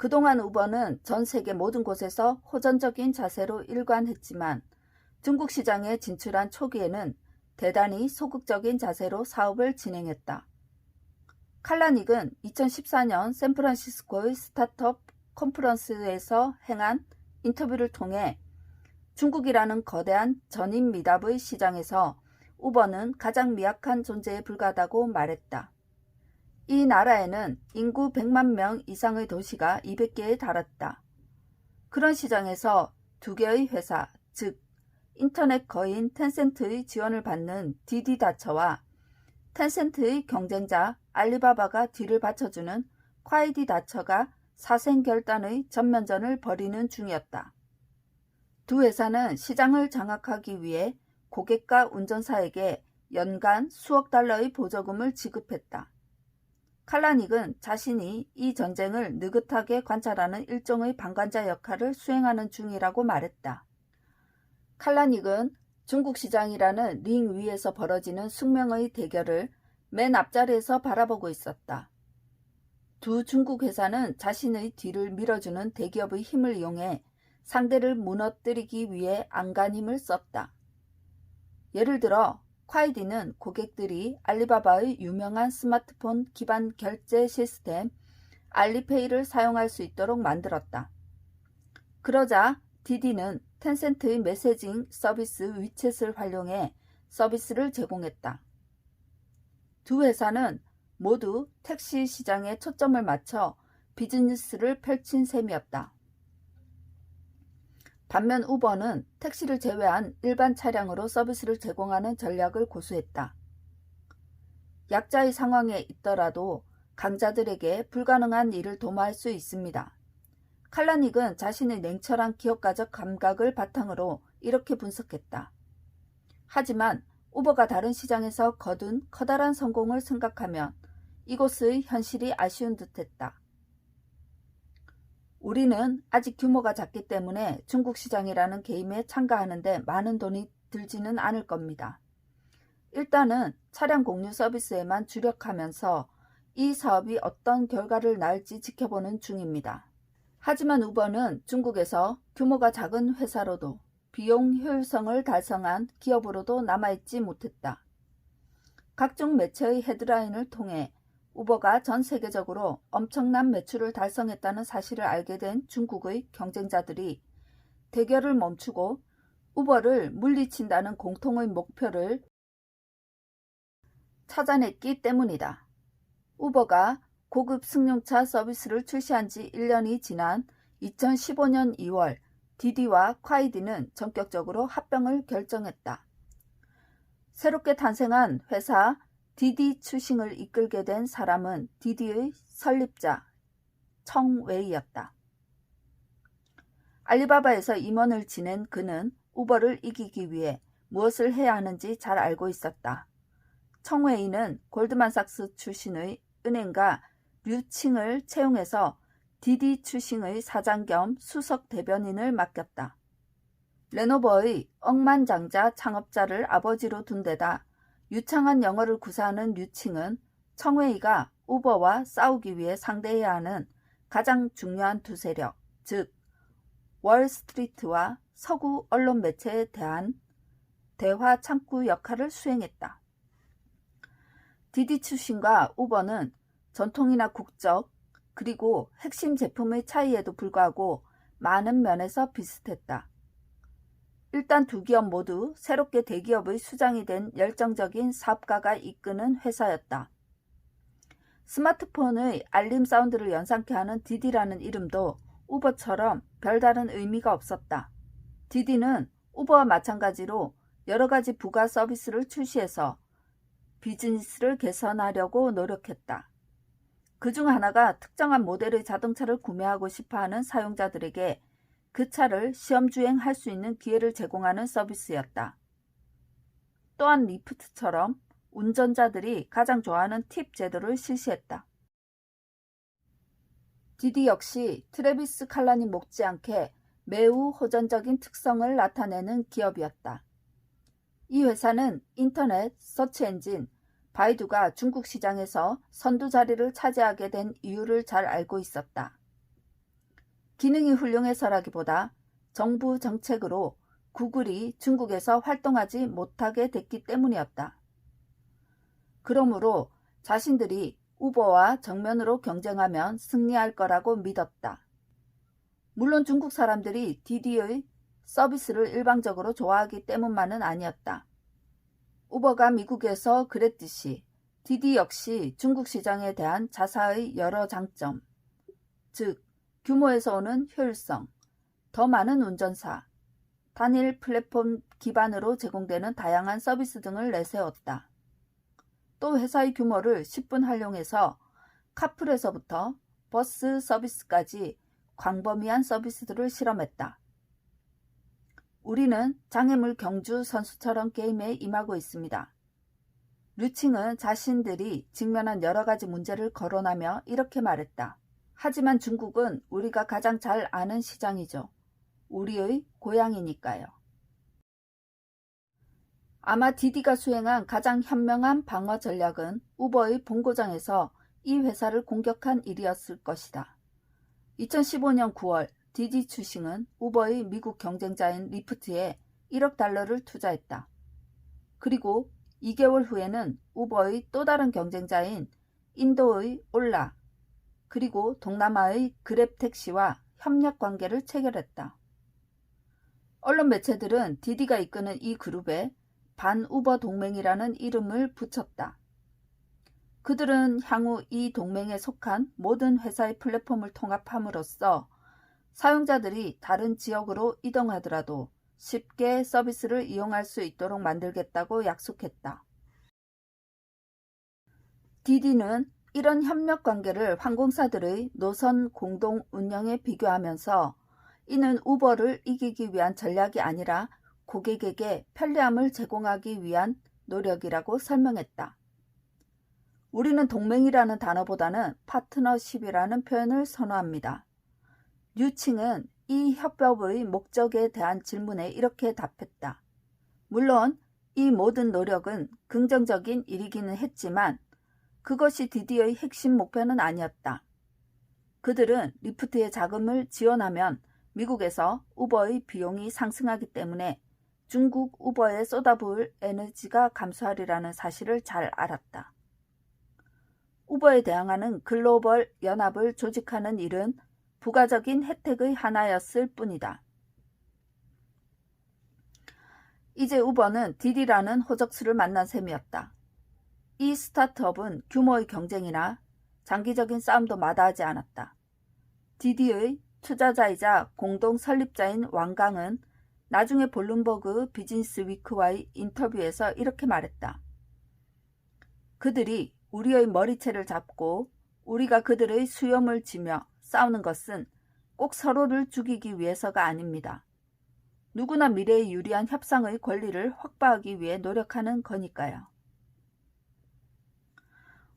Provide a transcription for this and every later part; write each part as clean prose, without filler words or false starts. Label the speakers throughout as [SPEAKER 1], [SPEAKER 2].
[SPEAKER 1] 그동안 우버는 전 세계 모든 곳에서 호전적인 자세로 일관했지만 중국 시장에 진출한 초기에는 대단히 소극적인 자세로 사업을 진행했다. 칼라닉은 2014년 샌프란시스코의 스타트업 컨퍼런스에서 행한 인터뷰를 통해 중국이라는 거대한 전임 미답의 시장에서 우버는 가장 미약한 존재에 불과하다고 말했다. 이 나라에는 인구 100만 명 이상의 도시가 200개에 달했다. 그런 시장에서 두 개의 회사, 즉 인터넷 거인 텐센트의 지원을 받는 디디다처와 텐센트의 경쟁자 알리바바가 뒤를 받쳐주는 콰이디다처가 사생결단의 전면전을 벌이는 중이었다. 두 회사는 시장을 장악하기 위해 고객과 운전사에게 연간 수억 달러의 보조금을 지급했다. 칼라닉은 자신이 이 전쟁을 느긋하게 관찰하는 일종의 방관자 역할을 수행하는 중이라고 말했다. 칼라닉은 중국 시장이라는 링 위에서 벌어지는 숙명의 대결을 맨 앞자리에서 바라보고 있었다. 두 중국 회사는 자신의 뒤를 밀어주는 대기업의 힘을 이용해 상대를 무너뜨리기 위해 안간힘을 썼다. 예를 들어 콰이디는 고객들이 알리바바의 유명한 스마트폰 기반 결제 시스템 알리페이를 사용할 수 있도록 만들었다. 그러자 디디는 텐센트의 메시징 서비스 위챗을 활용해 서비스를 제공했다. 두 회사는 모두 택시 시장에 초점을 맞춰 비즈니스를 펼친 셈이었다. 반면 우버는 택시를 제외한 일반 차량으로 서비스를 제공하는 전략을 고수했다. 약자의 상황에 있더라도 강자들에게 불가능한 일을 도모할 수 있습니다. 칼라닉은 자신의 냉철한 기업가적 감각을 바탕으로 이렇게 분석했다. 하지만 우버가 다른 시장에서 거둔 커다란 성공을 생각하면 이곳의 현실이 아쉬운 듯했다. 우리는 아직 규모가 작기 때문에 중국 시장이라는 게임에 참가하는데 많은 돈이 들지는 않을 겁니다. 일단은 차량 공유 서비스에만 주력하면서 이 사업이 어떤 결과를 낳을지 지켜보는 중입니다. 하지만 우버는 중국에서 규모가 작은 회사로도 비용 효율성을 달성한 기업으로도 남아있지 못했다. 각종 매체의 헤드라인을 통해 우버가 전 세계적으로 엄청난 매출을 달성했다는 사실을 알게 된 중국의 경쟁자들이 대결을 멈추고 우버를 물리친다는 공통의 목표를 찾아냈기 때문이다. 우버가 고급 승용차 서비스를 출시한 지 1년이 지난 2015년 2월 디디와 콰이디는 전격적으로 합병을 결정했다. 새롭게 탄생한 회사 디디 추싱을 이끌게 된 사람은 디디의 설립자 청웨이였다. 알리바바에서 임원을 지낸 그는 우버를 이기기 위해 무엇을 해야 하는지 잘 알고 있었다. 청웨이는 골드만삭스 출신의 은행가 류칭을 채용해서 디디 추싱의 사장 겸 수석 대변인을 맡겼다. 레노버의 억만장자 창업자를 아버지로 둔 데다 유창한 영어를 구사하는 류칭은 청웨이가 우버와 싸우기 위해 상대해야 하는 가장 중요한 두 세력, 즉 월스트리트와 서구 언론 매체에 대한 대화 창구 역할을 수행했다. 디디 추싱과 우버는 전통이나 국적, 그리고 핵심 제품의 차이에도 불구하고 많은 면에서 비슷했다. 일단 두 기업 모두 새롭게 대기업의 수장이 된 열정적인 사업가가 이끄는 회사였다. 스마트폰의 알림 사운드를 연상케 하는 디디라는 이름도 우버처럼 별다른 의미가 없었다. 디디는 우버와 마찬가지로 여러 가지 부가 서비스를 출시해서 비즈니스를 개선하려고 노력했다. 그중 하나가 특정한 모델의 자동차를 구매하고 싶어하는 사용자들에게 그 차를 시험주행할 수 있는 기회를 제공하는 서비스였다. 또한 리프트처럼 운전자들이 가장 좋아하는 팁 제도를 실시했다. 디디 역시 트래비스 칼라니 못지않게 매우 호전적인 특성을 나타내는 기업이었다. 이 회사는 인터넷 서치 엔진 바이두가 중국 시장에서 선두 자리를 차지하게 된 이유를 잘 알고 있었다. 기능이 훌륭해서라기보다 정부 정책으로 구글이 중국에서 활동하지 못하게 됐기 때문이었다. 그러므로 자신들이 우버와 정면으로 경쟁하면 승리할 거라고 믿었다. 물론 중국 사람들이 디디의 서비스를 일방적으로 좋아하기 때문만은 아니었다. 우버가 미국에서 그랬듯이 디디 역시 중국 시장에 대한 자사의 여러 장점, 즉 규모에서 오는 효율성, 더 많은 운전사, 단일 플랫폼 기반으로 제공되는 다양한 서비스 등을 내세웠다. 또 회사의 규모를 10분 활용해서 카풀에서부터 버스 서비스까지 광범위한 서비스들을 실험했다. 우리는 장애물 경주 선수처럼 게임에 임하고 있습니다. 류칭은 자신들이 직면한 여러 가지 문제를 거론하며 이렇게 말했다. 하지만 중국은 우리가 가장 잘 아는 시장이죠. 우리의 고향이니까요. 아마 디디가 수행한 가장 현명한 방어 전략은 우버의 본고장에서 이 회사를 공격한 일이었을 것이다. 2015년 9월 디디 추싱은 우버의 미국 경쟁자인 리프트에 1억 달러를 투자했다. 그리고 2개월 후에는 우버의 또 다른 경쟁자인 인도의 올라, 그리고 동남아의 그랩택시와 협력 관계를 체결했다. 언론 매체들은 디디가 이끄는 이 그룹에 반우버 동맹이라는 이름을 붙였다. 그들은 향후 이 동맹에 속한 모든 회사의 플랫폼을 통합함으로써 사용자들이 다른 지역으로 이동하더라도 쉽게 서비스를 이용할 수 있도록 만들겠다고 약속했다. 디디는 이런 협력 관계를 항공사들의 노선 공동 운영에 비교하면서 이는 우버를 이기기 위한 전략이 아니라 고객에게 편리함을 제공하기 위한 노력이라고 설명했다. 우리는 동맹이라는 단어보다는 파트너십이라는 표현을 선호합니다. 류칭은 이 협업의 목적에 대한 질문에 이렇게 답했다. 물론 이 모든 노력은 긍정적인 일이기는 했지만 그것이 디디의 핵심 목표는 아니었다. 그들은 리프트의 자금을 지원하면 미국에서 우버의 비용이 상승하기 때문에 중국 우버에 쏟아부을 에너지가 감소하리라는 사실을 잘 알았다. 우버에 대항하는 글로벌 연합을 조직하는 일은 부가적인 혜택의 하나였을 뿐이다. 이제 우버는 디디라는 호적수를 만난 셈이었다. 이 스타트업은 규모의 경쟁이나 장기적인 싸움도 마다하지 않았다. 디디의 투자자이자 공동 설립자인 왕강은 나중에 블룸버그 비즈니스 위크와의 인터뷰에서 이렇게 말했다. 그들이 우리의 머리채를 잡고 우리가 그들의 수염을 지며 싸우는 것은 꼭 서로를 죽이기 위해서가 아닙니다. 누구나 미래에 유리한 협상의 권리를 확보하기 위해 노력하는 거니까요.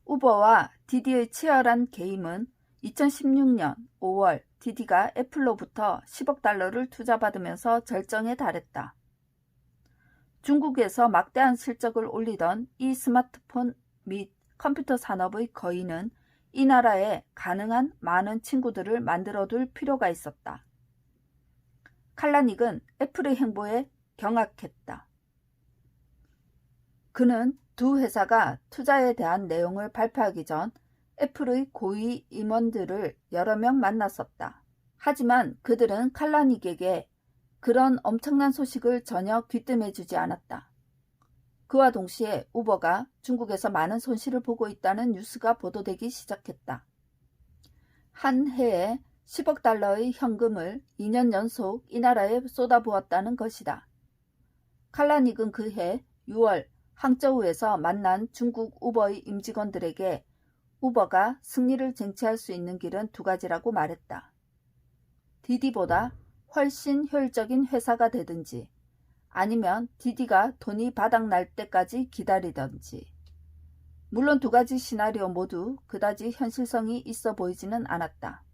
[SPEAKER 1] 우버와 디디의 치열한 게임은 2016년 5월 디디가 애플로부터 10억 달러를 투자받으면서 절정에 달했다. 중국에서 막대한 실적을 올리던 이 스마트폰 및 컴퓨터 산업의 거인은 이 나라에 가능한 많은 친구들을 만들어둘 필요가 있었다. 칼라닉은 애플의 행보에 경악했다. 그는 두 회사가 투자에 대한 내용을 발표하기 전 애플의 고위 임원들을 여러 명 만났었다. 하지만 그들은 칼라닉에게 그런 엄청난 소식을 전혀 귀뜸해주지 않았다. 그와 동시에 우버가 중국에서 많은 손실을 보고 있다는 뉴스가 보도되기 시작했다. 한 해에 10억 달러의 현금을 2년 연속 이 나라에 쏟아부었다는 것이다. 칼라닉은 그해 6월 항저우에서 만난 중국 우버의 임직원들에게 우버가 승리를 쟁취할 수 있는 길은 두 가지라고 말했다. 디디보다 훨씬 효율적인 회사가 되든지 아니면 디디가 돈이 바닥날 때까지 기다리든지. 물론 두 가지 시나리오 모두 그다지 현실성이 있어 보이지는 않았다.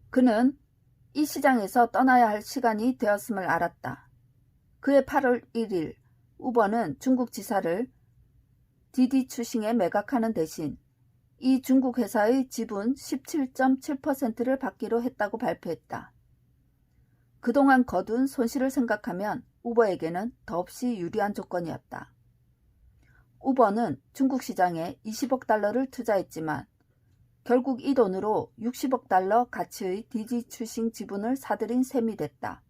[SPEAKER 1] 그는 이 시장에서 떠나야 할 시간이 되었음을 알았다. 그해 8월 1일 우버는 중국 지사를 디디 추싱에 매각하는 대신 이 중국 회사의 지분 17.7%를 받기로 했다고 발표했다. 그동안 거둔 손실을 생각하면 우버에게는 더없이 유리한 조건이었다. 우버는 중국 시장에 20억 달러를 투자했지만 결국 이 돈으로 60억 달러 가치의 디디 출싱 지분을 사들인 셈이 됐다.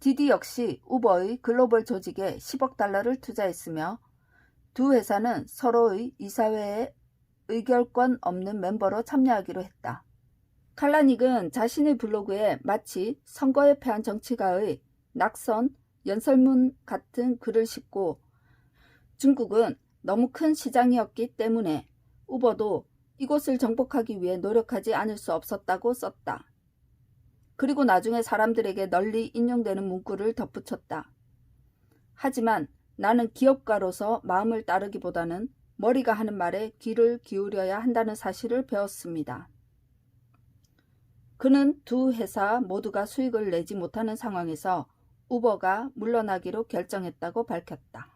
[SPEAKER 1] 디디 역시 우버의 글로벌 조직에 10억 달러를 투자했으며 두 회사는 서로의 이사회에 의결권 없는 멤버로 참여하기로 했다. 칼라닉은 자신의 블로그에 마치 선거에 패한 정치가의 낙선, 연설문 같은 글을 싣고 중국은 너무 큰 시장이었기 때문에 우버도 이곳을 정복하기 위해 노력하지 않을 수 없었다고 썼다. 그리고 나중에 사람들에게 널리 인용되는 문구를 덧붙였다. 하지만 나는 기업가로서 마음을 따르기보다는 머리가 하는 말에 귀를 기울여야 한다는 사실을 배웠습니다. 그는 두 회사 모두가 수익을 내지 못하는 상황에서 우버가 물러나기로 결정했다고 밝혔다.